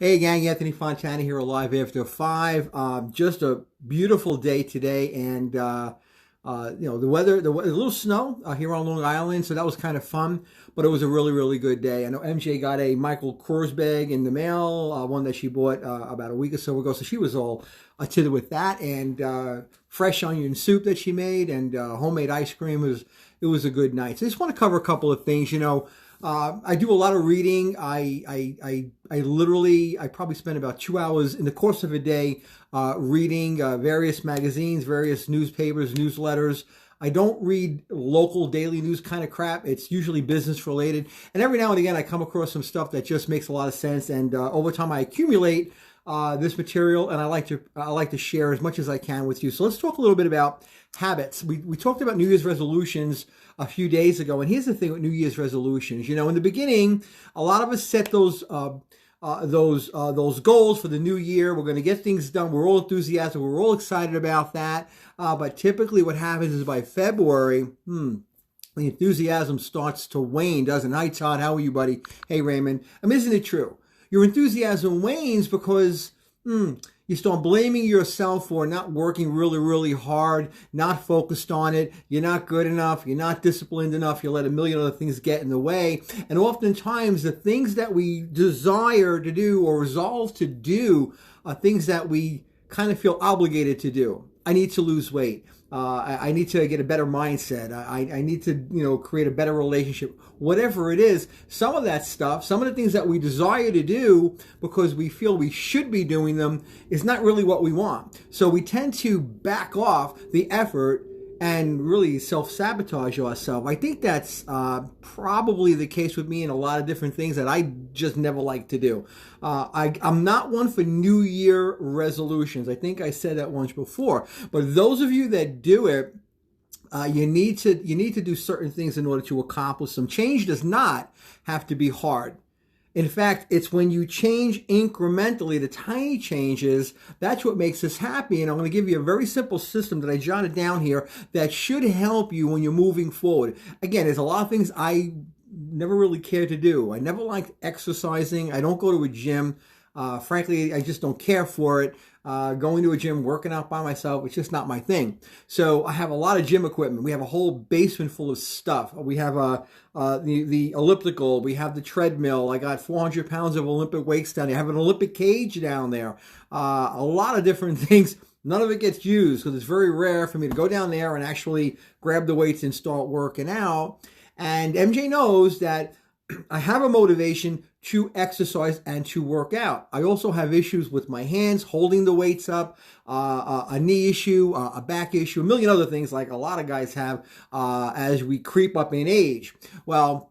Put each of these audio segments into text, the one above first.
Hey gang, Anthony Fontana here, live after five. Just a beautiful day today, and the weather, a little snow here on Long Island, so that was kind of fun. But it was a really, really good day. I know MJ got a Michael Kors bag in the mail, one that she bought about a week or so ago, so she was all to with that, and fresh onion soup that she made, and homemade ice cream. It was a good night. So I just want to cover a couple of things. I do a lot of reading. I probably spend about 2 hours in the course of a day reading various magazines, various newspapers, newsletters. I don't read local daily news kind of crap. It's usually business related. And every now and again, I come across some stuff that just makes a lot of sense. And over time, I accumulate this material, and I like to share as much as I can with you. So let's talk a little bit about habits. We talked about New Year's resolutions a few days ago, and here's the thing with New Year's resolutions. In the beginning, a lot of us set those goals for the new year. We're going to get things done. We're all enthusiastic. We're all excited about that. But typically, what happens is by February, the enthusiasm starts to wane, doesn't it? Hi, Todd. How are you, buddy? Hey, Raymond. Isn't it true? Your enthusiasm wanes because you start blaming yourself for not working really, really hard, not focused on it. You're not good enough. You're not disciplined enough. You let a million other things get in the way. And oftentimes the things that we desire to do or resolve to do are things that we kind of feel obligated to do. I need to lose weight. I need to get a better mindset. I need to, create a better relationship. Whatever it is, some of that stuff, some of the things that we desire to do because we feel we should be doing them is not really what we want. So we tend to back off the effort and really self-sabotage ourselves. I think that's probably the case with me in a lot of different things that I just never like to do. I'm not one for New Year resolutions. I think I said that once before. But those of you that do it, you need to do certain things in order to accomplish them. Change does not have to be hard. In fact, it's when you change incrementally, the tiny changes, that's what makes us happy. And I'm going to give you a very simple system that I jotted down here that should help you when you're moving forward. Again, there's a lot of things I never really cared to do. I never liked exercising. I don't go to a gym. Frankly, I just don't care for it. Going to a gym, working out by myself, it's just not my thing. So I have a lot of gym equipment. We have a whole basement full of stuff. We have the elliptical. We have the treadmill. I got 400 pounds of Olympic weights down there. I have an Olympic cage down there. A lot of different things. None of it gets used because it's very rare for me to go down there and actually grab the weights and start working out. And MJ knows that I have a motivation to exercise and to work out. I also have issues with my hands holding the weights up, a knee issue, a back issue, a million other things like a lot of guys have as we creep up in age. Well,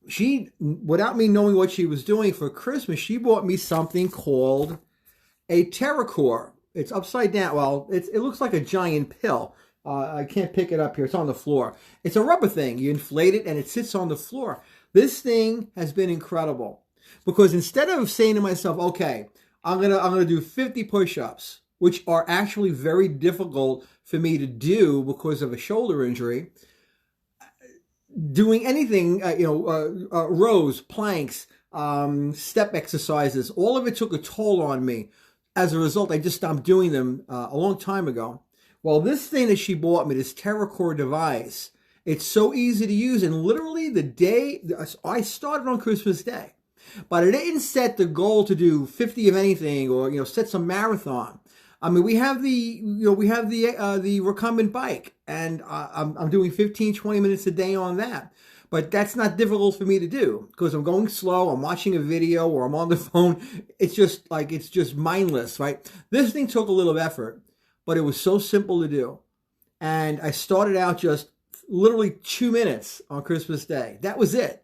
she, without me knowing what she was doing for Christmas, she bought me something called a TerraCore. It's upside down. Well, it looks like a giant pill. I can't pick it up here. It's on the floor. It's a rubber thing. You inflate it and it sits on the floor. This thing has been incredible because instead of saying to myself, okay, I'm gonna do 50 push-ups, which are actually very difficult for me to do because of a shoulder injury, doing anything, rows, planks, step exercises, all of it took a toll on me. As a result, I just stopped doing them a long time ago. Well, this thing that she bought me, this TerraCore device, it's so easy to use, and literally the day I started on Christmas Day, but I didn't set the goal to do 50 of anything or set some marathon. I mean, we have the recumbent bike, and I'm doing 15, 20 minutes a day on that. But that's not difficult for me to do because I'm going slow, I'm watching a video, or I'm on the phone. It's just mindless, right? This thing took a little effort, but it was so simple to do. And I started out just literally 2 minutes on Christmas Day. That was it.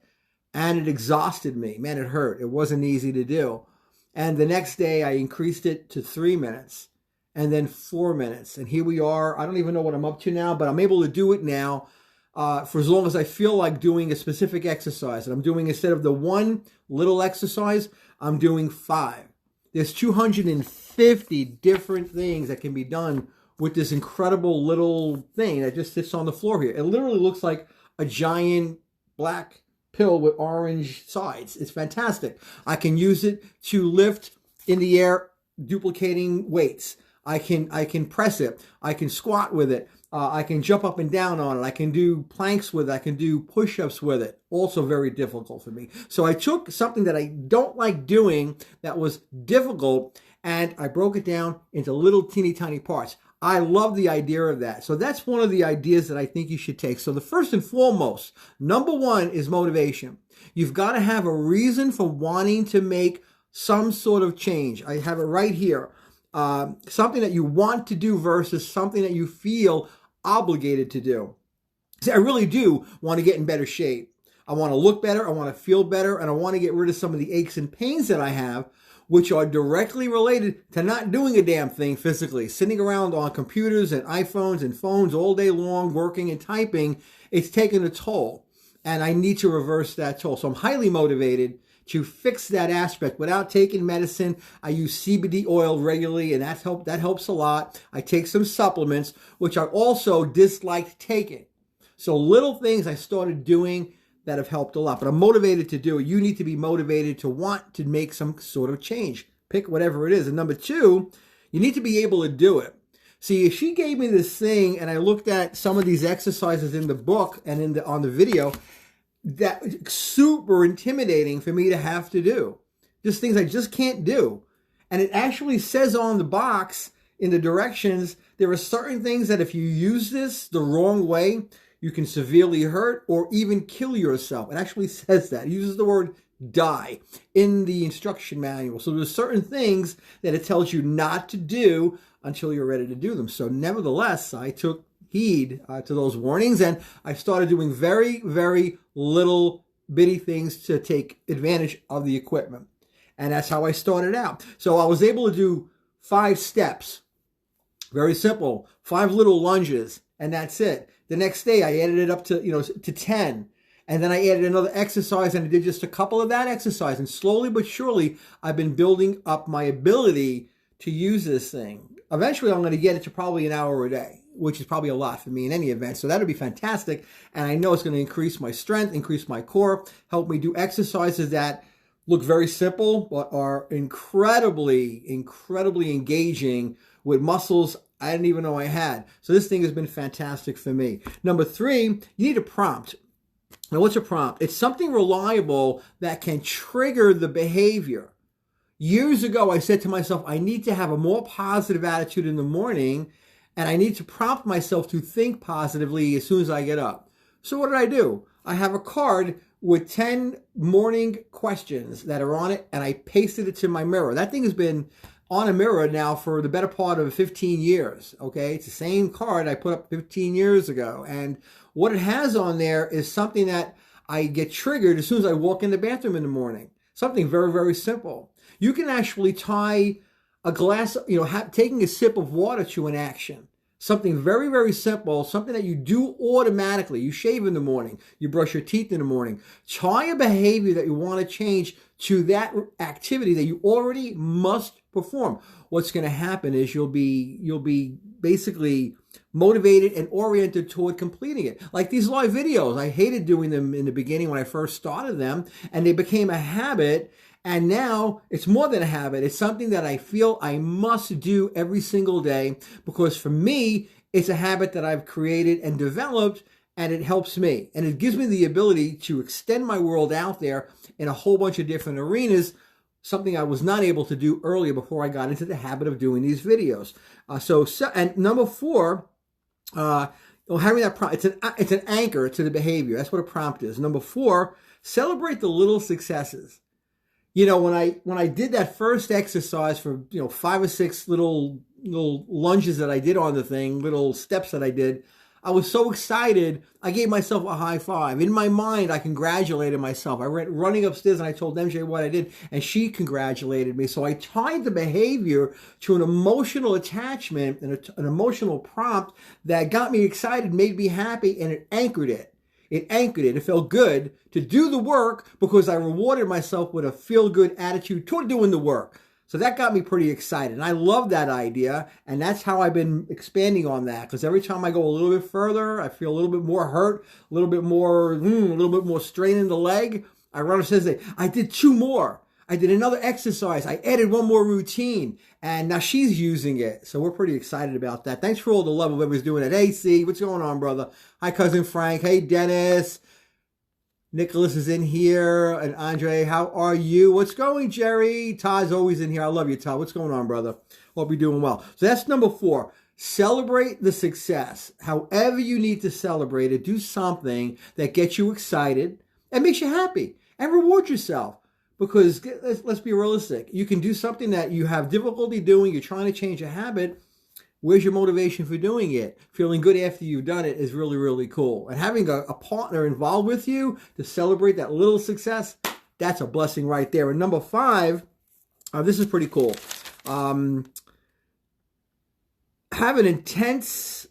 And it exhausted me. Man, it hurt. It wasn't easy to do. And the next day I increased it to 3 minutes and then 4 minutes. And here we are. I don't even know what I'm up to now, but I'm able to do it now for as long as I feel like doing a specific exercise. And I'm doing, instead of the one little exercise, I'm doing 5. There's 250 different things that can be done with this incredible little thing that just sits on the floor here. It literally looks like a giant black pill with orange sides. It's fantastic. I can use it to lift in the air, duplicating weights. I can press it. I can squat with it. I can jump up and down on it. I can do planks with it. I can do push-ups with it. Also very difficult for me. So I took something that I don't like doing that was difficult, and I broke it down into little teeny tiny parts. I love the idea of that. So that's one of the ideas that I think you should take. So the first and foremost, number one is motivation. You've got to have a reason for wanting to make some sort of change. I have it right here. Something that you want to do versus something that you feel obligated to do. See, I really do want to get in better shape. I want to look better. I want to feel better. And I want to get rid of some of the aches and pains that I have, which are directly related to not doing a damn thing physically. Sitting around on computers and iPhones and phones all day long, working and typing, it's taken a toll. And I need to reverse that toll. So I'm highly motivated to fix that aspect without taking medicine. I use CBD oil regularly, and that helps a lot. I take some supplements, which I also disliked taking. So little things I started doing that have helped a lot, but I'm motivated to do it. You need to be motivated to want to make some sort of change. Pick whatever it is. And number two, you need to be able to do it. See, if she gave me this thing and I looked at some of these exercises in the book and on the video, that super intimidating for me to have to do. Just things I just can't do. And it actually says on the box in the directions, there are certain things that if you use this the wrong way, you can severely hurt or even kill yourself. It actually says that. It uses the word die in the instruction manual. So there's certain things that it tells you not to do until you're ready to do them. So nevertheless, I took heed to those warnings, and I started doing very, very little bitty things to take advantage of the equipment. And that's how I started out. So I was able to do 5 steps. Very simple. 5 little lunges, and that's it. The next day I added it up to 10. And then I added another exercise, and I did just a couple of that exercise. And slowly but surely, I've been building up my ability to use this thing. Eventually, I'm going to get it to probably an hour a day, which is probably a lot for me in any event. So that'll be fantastic. And I know it's going to increase my strength, increase my core, help me do exercises that look very simple, but are incredibly, incredibly engaging with muscles I didn't even know I had. So this thing has been fantastic for me. Number 3, you need a prompt. Now, what's a prompt? It's something reliable that can trigger the behavior. Years ago, I said to myself, I need to have a more positive attitude in the morning, and I need to prompt myself to think positively as soon as I get up. So what did I do? I have a card with 10 morning questions that are on it, and I pasted it to my mirror. That thing has been on a mirror now for the better part of 15 years, okay? It's the same card I put up 15 years ago. And what it has on there is something that I get triggered as soon as I walk in the bathroom in the morning. Something very, very simple. You can actually tie a glass, taking a sip of water to an action. Something very, very simple, something that you do automatically. You shave in the morning, you brush your teeth in the morning. Tie a behavior that you want to change to that activity that you already must perform. What's going to happen is you'll be basically motivated and oriented toward completing it. Like these live videos, I hated doing them in the beginning when I first started them, and they became a habit. And now it's more than a habit. It's something that I feel I must do every single day, because for me, it's a habit that I've created and developed, and it helps me. And it gives me the ability to extend my world out there in a whole bunch of different arenas, something I was not able to do earlier before I got into the habit of doing these videos. And number 4, having that prompt, it's an anchor to the behavior. That's what a prompt is. Number 4, celebrate the little successes. When I did that first exercise for 5 or 6 little lunges that I did on the thing, little steps that I did, I was so excited. I gave myself a high five. In my mind, I congratulated myself. I went running upstairs and I told MJ what I did, and she congratulated me. So I tied the behavior to an emotional attachment and an emotional prompt that got me excited, made me happy, and it anchored it. It anchored it. It felt good to do the work because I rewarded myself with a feel-good attitude toward doing the work. So that got me pretty excited. And I love that idea. And that's how I've been expanding on that. Because every time I go a little bit further, I feel a little bit more hurt, a little bit more strain in the leg. I run and says, I did 2 more. I did another exercise. I added 1 more routine. And now she's using it. So we're pretty excited about that. Thanks for all the love everybody's doing it. Hey, C, what's going on, brother? Hi, Cousin Frank. Hey, Dennis. Nicholas is in here. And Andre, how are you? What's going, Jerry? Todd's always in here. I love you, Todd. What's going on, brother? Hope you're doing well. So that's number 4. Celebrate the success. However you need to celebrate it, do something that gets you excited and makes you happy. And reward yourself. Because let's be realistic. You can do something that you have difficulty doing. You're trying to change a habit. Where's your motivation for doing it? Feeling good after you've done it is really, really cool. And having a partner involved with you to celebrate that little success, that's a blessing right there. And number 5, this is pretty cool. Have an intense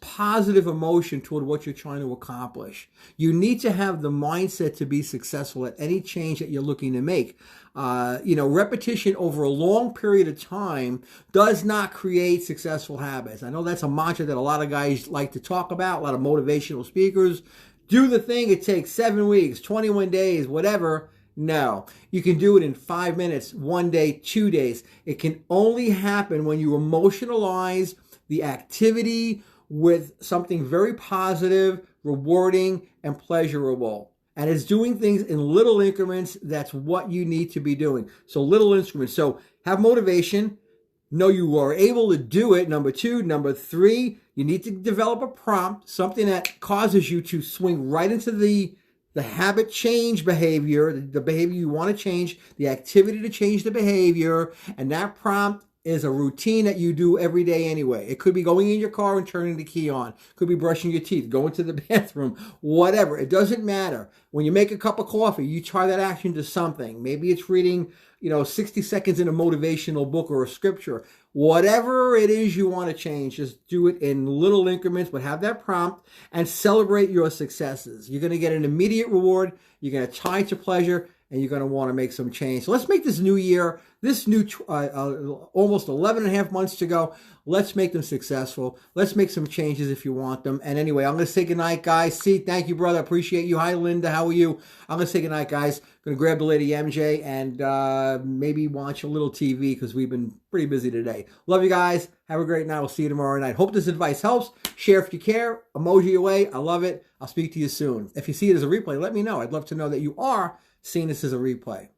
positive emotion toward what you're trying to accomplish. You need to have the mindset to be successful at any change that you're looking to make. Repetition over a long period of time does not create successful habits. I know that's a mantra that a lot of guys like to talk about, a lot of motivational speakers. Do the thing, it takes 7 weeks, 21 days, whatever. No, you can do it in 5 minutes, 1 day, 2 days. It can only happen when you emotionalize the activity with something very positive, rewarding, and pleasurable. And it's doing things in little increments. That's what you need to be doing. So little increments. So have motivation. Know you are able to do it. Number 2. Number 3, you need to develop a prompt, something that causes you to swing right into the habit change behavior, the behavior you want to change, the activity to change the behavior. And that prompt is a routine that you do every day anyway. It could be going in your car and turning the key on. It could be brushing your teeth, going to the bathroom, whatever. It doesn't matter. When you make a cup of coffee, you try that action to something. Maybe it's reading, 60 seconds in a motivational book or a scripture. Whatever it is you want to change, just do it in little increments, but have that prompt and celebrate your successes. You're going to get an immediate reward. You're going to tie it to pleasure, and you're going to want to make some change. So let's make this new year, this new almost 11 and a half months to go. Let's make them successful. Let's make some changes if you want them. And anyway, I'm going to say goodnight, guys. See, thank you, brother. Appreciate you. Hi, Linda. How are you? I'm going to say goodnight, guys. Going to grab the lady MJ and maybe watch a little TV because we've been pretty busy today. Love you guys. Have a great night. We'll see you tomorrow night. Hope this advice helps. Share if you care. Emoji away. I love it. I'll speak to you soon. If you see it as a replay, let me know. I'd love to know that you are seeing this as a replay.